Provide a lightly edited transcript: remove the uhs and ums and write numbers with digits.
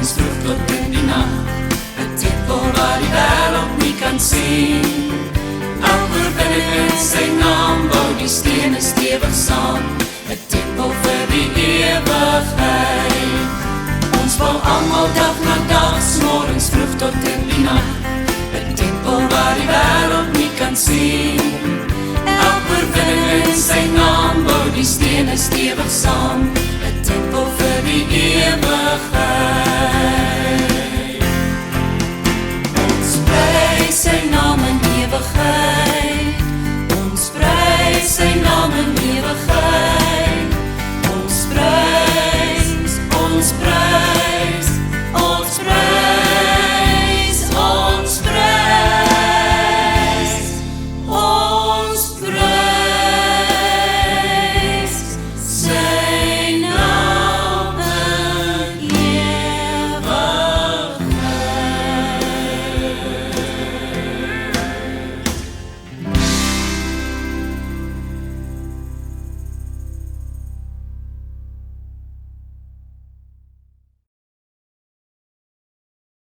morgens vroeg tot in die nacht. 'n tempel waar die wêreld nie kan sien. Elke oorwinning in sy naam, bou die stene stewig saam. 'n tempel vir die ewigheid. Ons bou almal dag na dag, 's morgens vroeg tot in die nacht. 'n tempel waar die wêreld nie kan sien. Elke oorwinning in sy naam, bou die stene stewig saam. 'n tempel vir die ewigheid.